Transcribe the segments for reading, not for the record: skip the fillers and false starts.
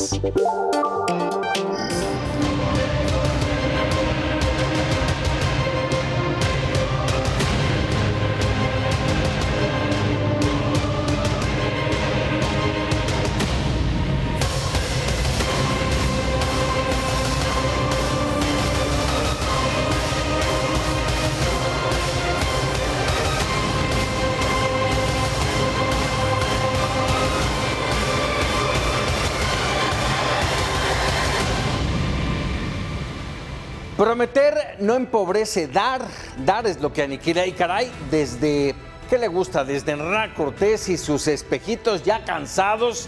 más. Prometer no empobrece, dar es lo que aniquila. Y caray, desde, ¿qué le gusta? Desde Hernán Cortés y sus espejitos ya cansados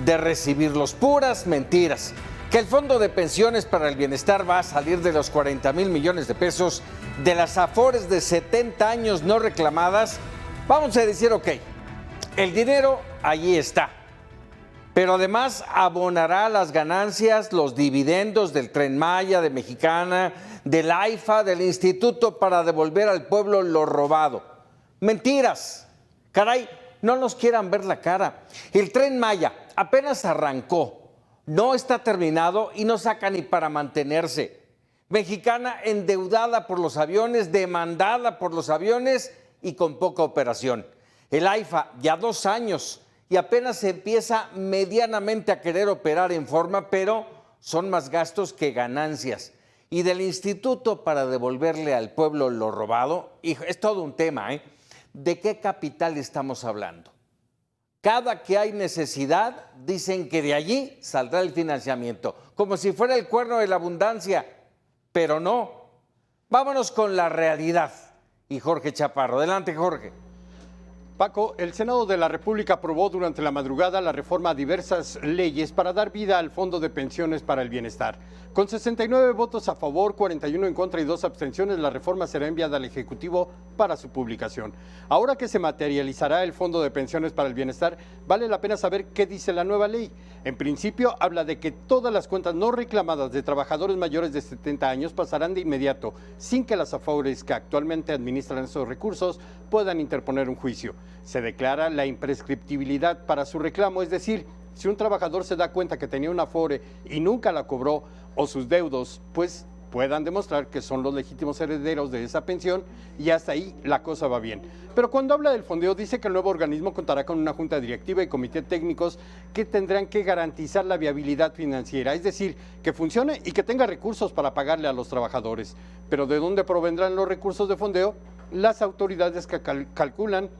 de recibirlos, puras mentiras. Que el Fondo de Pensiones para el Bienestar va a salir de los 40,000 millones de pesos de las afores de 70 años no reclamadas. Vamos a decir, ok, el dinero allí está. Pero además abonará las ganancias, los dividendos del Tren Maya, de Mexicana, del AIFA, del Instituto para devolver al pueblo lo robado. Mentiras. Caray, no nos quieran ver la cara. El Tren Maya apenas arrancó, no está terminado y no saca ni para mantenerse. Mexicana endeudada por los aviones, demandada por los aviones y con poca operación. El AIFA ya 2 años. Y apenas se empieza medianamente a querer operar en forma, pero son más gastos que ganancias. Y del Instituto para devolverle al pueblo lo robado, hijo, es todo un tema, ¿eh? ¿De qué capital estamos hablando? Cada que hay necesidad, dicen que de allí saldrá el financiamiento, como si fuera el cuerno de la abundancia, pero no. Vámonos con la realidad. Y Jorge Chaparro. Adelante, Jorge. Paco, el Senado de la República aprobó durante la madrugada la reforma a diversas leyes para dar vida al Fondo de Pensiones para el Bienestar. Con 69 votos a favor, 41 en contra y 2 abstenciones, la reforma será enviada al Ejecutivo para su publicación. Ahora que se materializará el Fondo de Pensiones para el Bienestar, vale la pena saber qué dice la nueva ley. En principio, habla de que todas las cuentas no reclamadas de trabajadores mayores de 70 años pasarán de inmediato, sin que las afores que actualmente administran esos recursos puedan interponer un juicio. Se declara la imprescriptibilidad para su reclamo, es decir, si un trabajador se da cuenta que tenía una afore y nunca la cobró, o sus deudos, pues puedan demostrar que son los legítimos herederos de esa pensión y hasta ahí la cosa va bien. Pero cuando habla del fondeo dice que el nuevo organismo contará con una junta directiva y comité técnicos que tendrán que garantizar la viabilidad financiera, es decir, que funcione y que tenga recursos para pagarle a los trabajadores. Pero ¿de dónde provendrán los recursos de fondeo? Las autoridades que calculan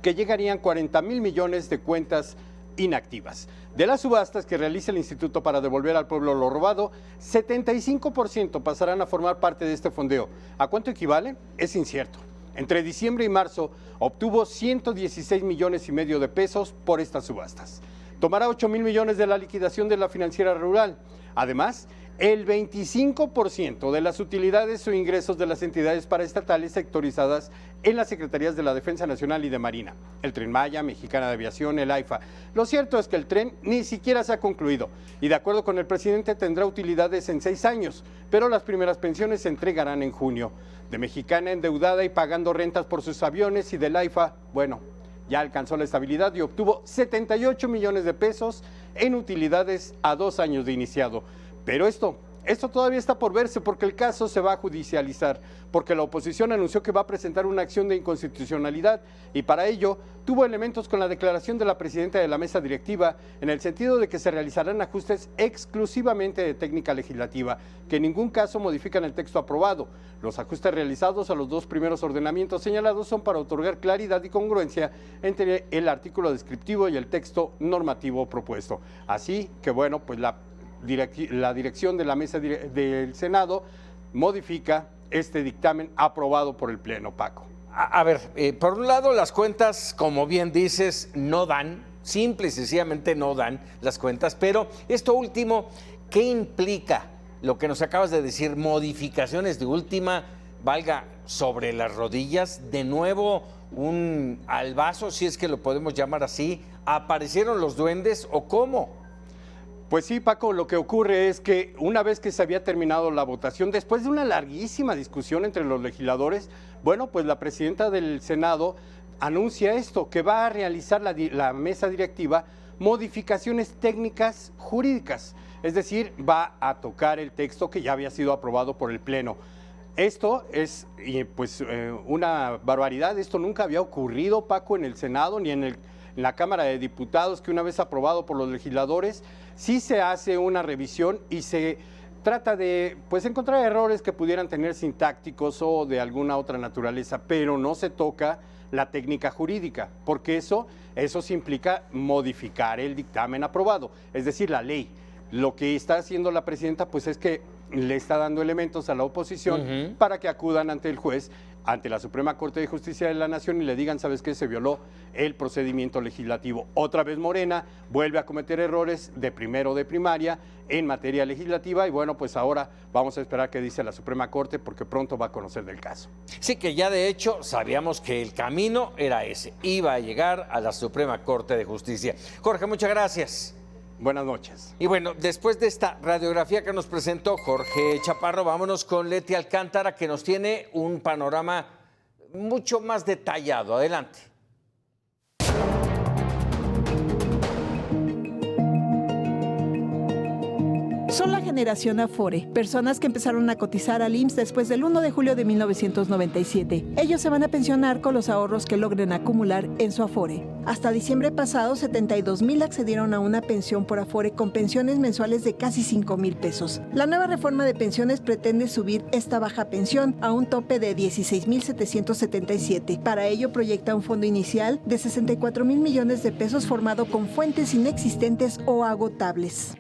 que llegarían 40,000 millones de cuentas inactivas. De las subastas que realiza el Instituto para devolver al pueblo lo robado, 75% pasarán a formar parte de este fondeo. ¿A cuánto equivale? Es incierto. Entre diciembre y marzo obtuvo 116,5 millones de pesos por estas subastas. Tomará 8,000 millones de la liquidación de la financiera rural. Además, el 25% de las utilidades o ingresos de las entidades paraestatales sectorizadas en las Secretarías de la Defensa Nacional y de Marina, el Tren Maya, Mexicana de Aviación, el AIFA. Lo cierto es que el tren ni siquiera se ha concluido y de acuerdo con el presidente tendrá utilidades en 6 años, pero las primeras pensiones se entregarán en junio. De Mexicana endeudada y pagando rentas por sus aviones y del AIFA, bueno, ya alcanzó la estabilidad y obtuvo 78 millones de pesos en utilidades a 2 años de iniciado. Pero esto todavía está por verse porque el caso se va a judicializar, porque la oposición anunció que va a presentar una acción de inconstitucionalidad y para ello tuvo elementos con la declaración de la presidenta de la mesa directiva en el sentido de que se realizarán ajustes exclusivamente de técnica legislativa, que en ningún caso modifican el texto aprobado. Los ajustes realizados a los 2 primeros ordenamientos señalados son para otorgar claridad y congruencia entre el artículo descriptivo y el texto normativo propuesto. Así que bueno, pues la dirección de la mesa del Senado modifica este dictamen aprobado por el Pleno, Paco. A ver, por un lado las cuentas, como bien dices, no dan, simple y sencillamente no dan las cuentas, pero esto último, ¿qué implica? Lo que nos acabas de decir, modificaciones de última, valga, sobre las rodillas, de nuevo un albazo, si es que lo podemos llamar así, ¿aparecieron los duendes o cómo? Pues sí, Paco, lo que ocurre es que una vez que se había terminado la votación, después de una larguísima discusión entre los legisladores, bueno, pues la presidenta del Senado anuncia esto, que va a realizar la mesa directiva modificaciones técnicas jurídicas. Es decir, va a tocar el texto que ya había sido aprobado por el Pleno. Esto es una barbaridad. Esto nunca había ocurrido, Paco, en el Senado ni en la Cámara de Diputados, que una vez aprobado por los legisladores, sí se hace una revisión y se trata de encontrar errores que pudieran tener sintácticos o de alguna otra naturaleza, pero no se toca la técnica jurídica, porque eso sí implica modificar el dictamen aprobado, es decir, la ley. Lo que está haciendo la presidenta es que le está dando elementos a la oposición para que acudan ante el juez, ante la Suprema Corte de Justicia de la Nación y le digan, ¿sabes qué? Se violó el procedimiento legislativo. Otra vez Morena vuelve a cometer errores de primero de primaria en materia legislativa y ahora vamos a esperar qué dice la Suprema Corte porque pronto va a conocer del caso. Sí, que ya de hecho sabíamos que el camino era ese, iba a llegar a la Suprema Corte de Justicia. Jorge, muchas gracias. Buenas noches. Y bueno, después de esta radiografía que nos presentó Jorge Chaparro, vámonos con Leti Alcántara, que nos tiene un panorama mucho más detallado. Adelante. Son la generación Afore, personas que empezaron a cotizar al IMSS después del 1 de julio de 1997. Ellos se van a pensionar con los ahorros que logren acumular en su Afore. Hasta diciembre pasado, 72,000 accedieron a una pensión por Afore con pensiones mensuales de casi 5,000 pesos. La nueva reforma de pensiones pretende subir esta baja pensión a un tope de 16,777. Para ello proyecta un fondo inicial de 64,000 millones de pesos formado con fuentes inexistentes o agotables.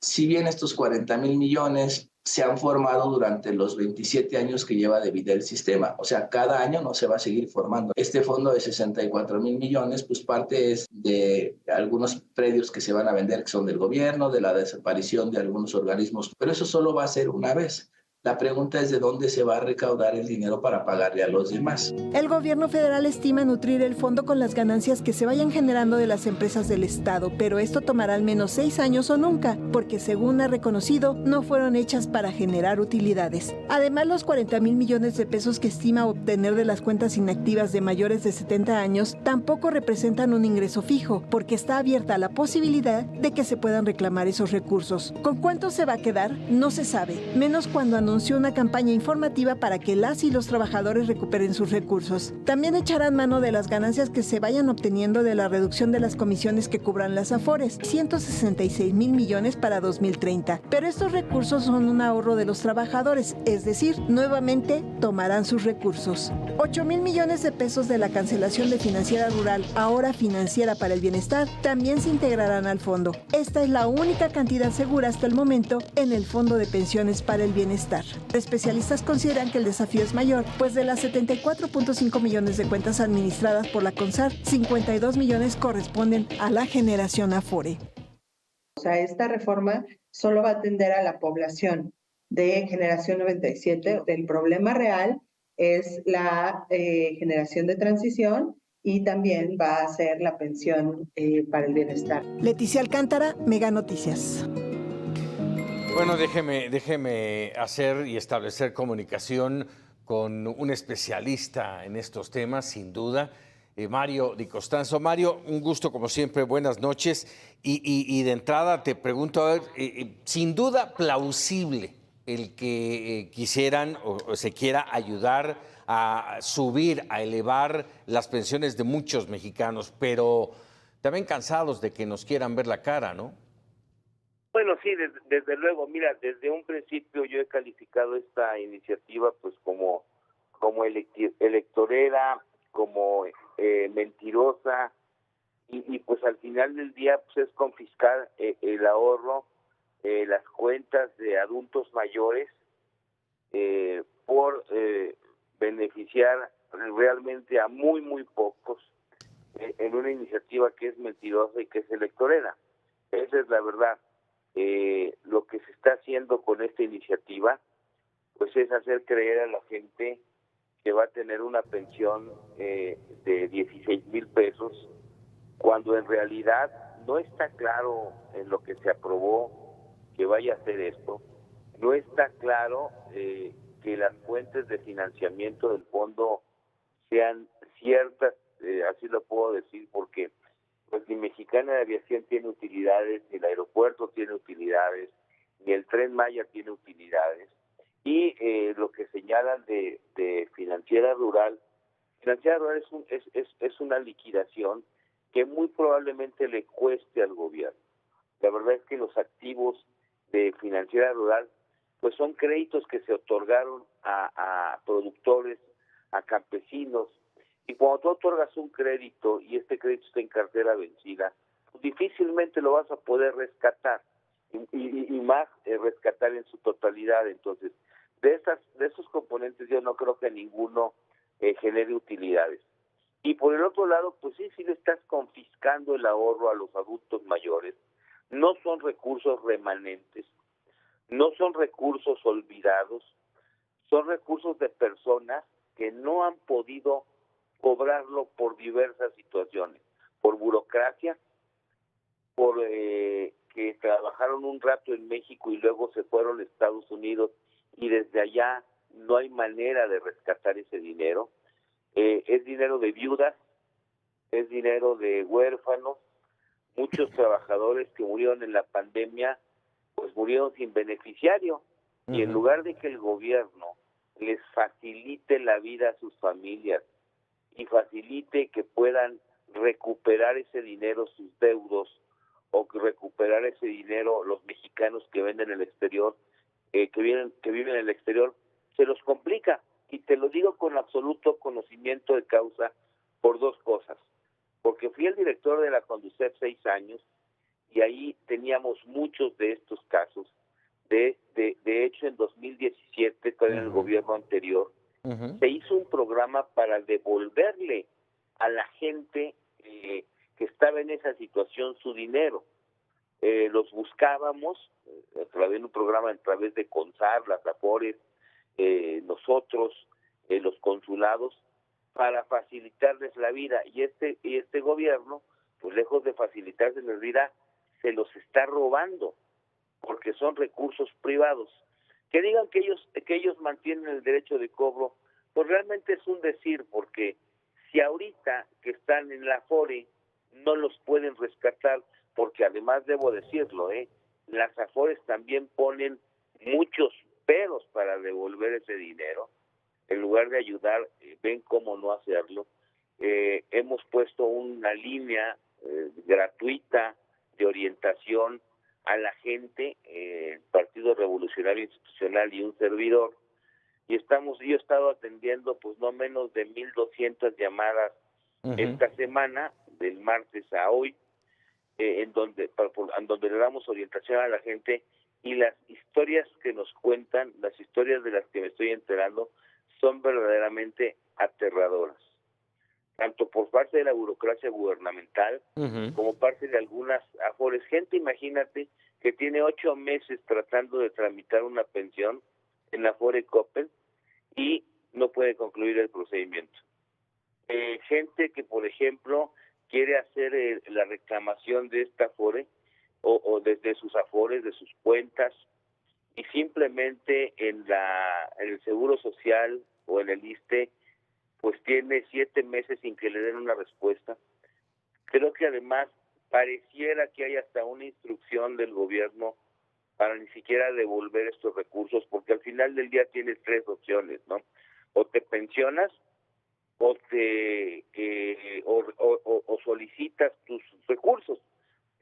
Si bien estos 40,000 millones se han formado durante los 27 años que lleva de vida el sistema, o sea, cada año no se va a seguir formando. Este fondo de 64,000 millones, parte es de algunos predios que se van a vender, que son del gobierno, de la desaparición de algunos organismos, pero eso solo va a ser una vez. La pregunta es de dónde se va a recaudar el dinero para pagarle a los demás. El gobierno federal estima nutrir el fondo con las ganancias que se vayan generando de las empresas del Estado, pero esto tomará al menos 6 años o nunca, porque según ha reconocido, no fueron hechas para generar utilidades. Además, los 40,000 millones de pesos que estima obtener de las cuentas inactivas de mayores de 70 años tampoco representan un ingreso fijo, porque está abierta la posibilidad de que se puedan reclamar esos recursos. ¿Con cuánto se va a quedar? No se sabe, menos cuando anunció una campaña informativa para que las y los trabajadores recuperen sus recursos. También echarán mano de las ganancias que se vayan obteniendo de la reducción de las comisiones que cubran las Afores, 166,000 millones para 2030. Pero estos recursos son un ahorro de los trabajadores, es decir, nuevamente tomarán sus recursos. 8,000 millones de pesos de la cancelación de Financiera Rural, ahora Financiera para el Bienestar, también se integrarán al fondo. Esta es la única cantidad segura hasta el momento en el Fondo de Pensiones para el Bienestar. Especialistas consideran que el desafío es mayor, pues de las 74,5 millones de cuentas administradas por la CONSAR, 52 millones corresponden a la generación Afore. O sea, esta reforma solo va a atender a la población de generación 97. El problema real es la generación de transición y también va a ser la pensión para el bienestar. Leticia Alcántara, Mega Noticias. Bueno, déjeme hacer y establecer comunicación con un especialista en estos temas, sin duda, Mario Di Costanzo. Mario, un gusto como siempre, buenas noches. Y de entrada te pregunto, a ver, sin duda plausible el que quisieran o se quiera ayudar a subir, a elevar las pensiones de muchos mexicanos, pero también cansados de que nos quieran ver la cara, ¿no? Bueno, sí, desde luego. Mira, desde un principio yo he calificado esta iniciativa como electorera, como mentirosa, y pues al final del día es confiscar el ahorro, las cuentas de adultos mayores por beneficiar realmente a muy, muy pocos en una iniciativa que es mentirosa y que es electorera. Esa es la verdad. Lo que se está haciendo con esta iniciativa pues es hacer creer a la gente que va a tener una pensión de 16,000 pesos cuando en realidad no está claro en lo que se aprobó que vaya a hacer esto. No está claro que las fuentes de financiamiento del fondo sean ciertas, así lo puedo decir, porque pues ni Mexicana de Aviación tiene utilidades, ni el aeropuerto tiene utilidades, ni el Tren Maya tiene utilidades. Y lo que señalan de Financiera Rural es una liquidación que muy probablemente le cueste al gobierno. La verdad es que los activos de Financiera Rural pues son créditos que se otorgaron a productores, a campesinos, y cuando tú otorgas un crédito y este crédito está en cartera vencida, pues difícilmente lo vas a poder rescatar, y más rescatar en su totalidad. Entonces, de esos componentes yo no creo que ninguno genere utilidades. Y por el otro lado, pues sí le estás confiscando el ahorro a los adultos mayores. No son recursos remanentes, no son recursos olvidados, son recursos de personas que no han podido cobrarlo por diversas situaciones, por burocracia, por que trabajaron un rato en México y luego se fueron a Estados Unidos y desde allá no hay manera de rescatar ese dinero. Es dinero de viudas, es dinero de huérfanos. Muchos trabajadores que murieron en la pandemia, pues murieron sin beneficiario. Y en lugar de que el gobierno les facilite la vida a sus familias y facilite que puedan recuperar ese dinero sus deudos, o que recuperar ese dinero los mexicanos que venden en el exterior, que viven en el exterior, se los complica. Y te lo digo con absoluto conocimiento de causa por dos cosas. Porque fui el director de la Conducef 6 años y ahí teníamos muchos de estos casos. De hecho, en 2017, todavía en el gobierno anterior, se hizo un programa para devolverle a la gente que estaba en esa situación su dinero. Los buscábamos a través de un programa, a través de CONSAR, las AFORES, nosotros, los consulados, para facilitarles la vida. Y este gobierno, pues lejos de facilitarles la vida, se los está robando, porque son recursos privados. Que digan que ellos mantienen el derecho de cobro, pues realmente es un decir, porque si ahorita que están en la AFORE no los pueden rescatar, porque además debo decirlo, las AFORES también ponen muchos peros para devolver ese dinero. En lugar de ayudar, ven cómo no hacerlo. Hemos puesto una línea gratuita de orientación a la gente, el Partido Revolucionario Institucional y un servidor, y yo he estado atendiendo pues no menos de 1,200 llamadas esta semana, del martes a hoy, en donde le damos orientación a la gente, y las historias que nos cuentan, las historias de las que me estoy enterando, son verdaderamente aterradoras, tanto por parte de la burocracia gubernamental como parte de algunas AFORES. Gente, imagínate, que tiene 8 meses tratando de tramitar una pensión en la AFORE Coppel y no puede concluir el procedimiento. Gente que, por ejemplo, quiere hacer la reclamación de esta AFORE o desde sus AFORES, de sus cuentas, y simplemente en el Seguro Social o en el ISSSTE, pues tiene 7 meses sin que le den una respuesta. Creo que además pareciera que hay hasta una instrucción del gobierno para ni siquiera devolver estos recursos, porque al final del día tienes 3 opciones, ¿no? O te pensionas, o solicitas tus recursos.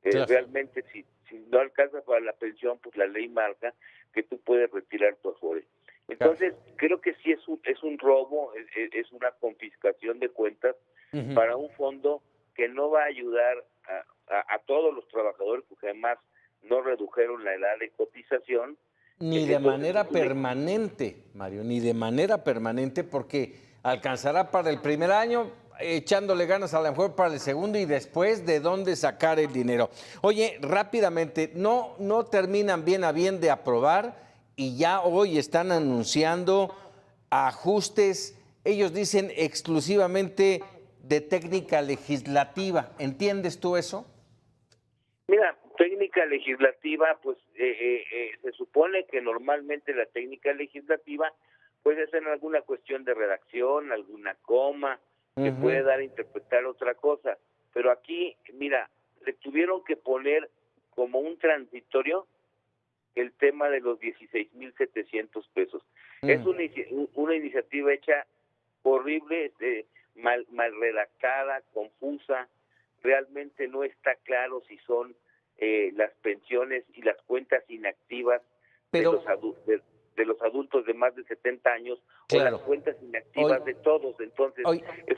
Claro. Realmente, si no alcanza para la pensión, pues la ley marca que tú puedes retirar tu AFORE. Entonces, creo que sí es un robo, es una confiscación de cuentas para un fondo que no va a ayudar a todos los trabajadores, porque además no redujeron la edad de cotización. Ni de manera permanente, Mario, ni de manera permanente, porque alcanzará para el primer año, echándole ganas a lo mejor para el segundo, y después de dónde sacar el dinero. Oye, rápidamente, no terminan bien a bien de aprobar y ya hoy están anunciando ajustes, ellos dicen exclusivamente de técnica legislativa. ¿Entiendes tú eso? Mira, técnica legislativa, pues se supone que normalmente la técnica legislativa puede ser alguna cuestión de redacción, alguna coma, que puede dar a interpretar otra cosa. pero aquí, mira, le tuvieron que poner como un transitorio el tema de los 16,700 pesos. Es una iniciativa hecha horrible, mal redactada, confusa. Realmente no está claro si son las pensiones y las cuentas inactivas Pero, de los adultos de más de 70 años, claro, o las cuentas inactivas de todos. Entonces,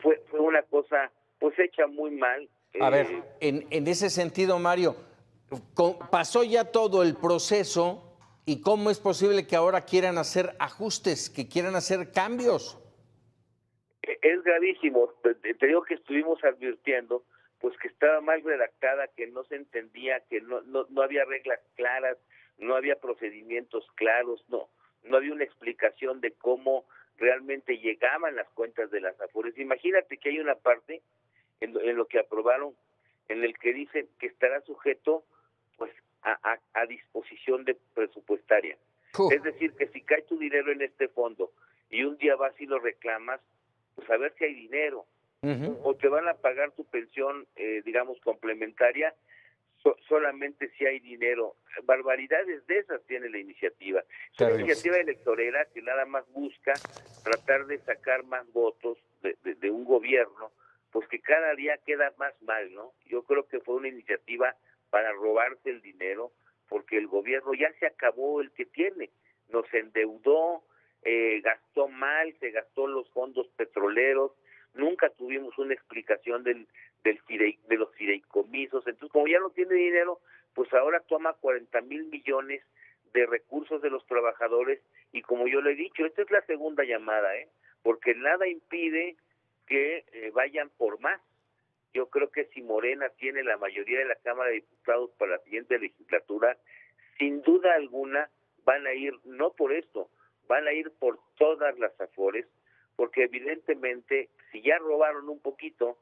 fue una cosa pues hecha muy mal. A ver, en ese sentido, Mario, pasó ya todo el proceso y ¿cómo es posible que ahora quieran hacer ajustes, que quieran hacer cambios? Es gravísimo. Te digo que estuvimos advirtiendo pues que estaba mal redactada, que no se entendía, que no había reglas claras, no había procedimientos claros, no había una explicación de cómo realmente llegaban las cuentas de las AFORES. Imagínate que hay una parte en lo que aprobaron en el que dicen que estará sujeto pues a disposición de presupuestaria. Es decir, que si cae tu dinero en este fondo y un día vas y lo reclamas, pues a ver si hay dinero. O te van a pagar tu pensión, digamos, complementaria, solamente si hay dinero. Barbaridades de esas tiene la iniciativa. Es una iniciativa electorera que nada más busca tratar de sacar más votos de un gobierno, pues que cada día queda más mal, ¿no? Yo creo que fue una iniciativa para robarse el dinero, porque el gobierno ya se acabó el que tiene. Nos endeudó, gastó mal, se gastó los fondos petroleros, nunca tuvimos una explicación de los fideicomisos. Entonces, como ya no tiene dinero, pues ahora toma 40,000 millones de recursos de los trabajadores, y como yo le he dicho, esta es la segunda llamada, porque nada impide que vayan por más. Yo creo que si Morena tiene la mayoría de la Cámara de Diputados para la siguiente legislatura, sin duda alguna van a ir, no por esto, van a ir por todas las AFORES, porque evidentemente si ya robaron un poquito,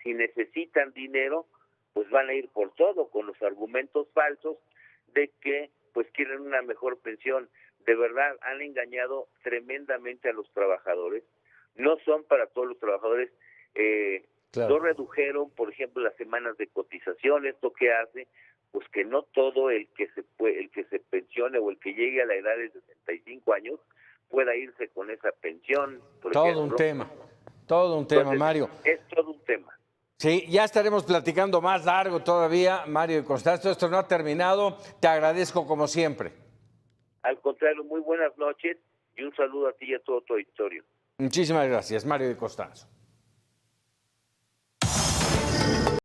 si necesitan dinero, pues van a ir por todo, con los argumentos falsos de que pues quieren una mejor pensión. De verdad, han engañado tremendamente a los trabajadores. No son para todos los trabajadores. No redujeron, por ejemplo, las semanas de cotización. ¿Esto qué hace? Pues que no todo el que se pensione o el que llegue a la edad de 65 años pueda irse con esa pensión. Todo un tema, entonces, Mario. Es todo un tema. Sí, ya estaremos platicando más largo todavía, Mario y Constanzo. Esto no ha terminado. Te agradezco como siempre. Al contrario, muy buenas noches y un saludo a ti y a todo tu auditorio. Muchísimas gracias, Mario y Constanzo.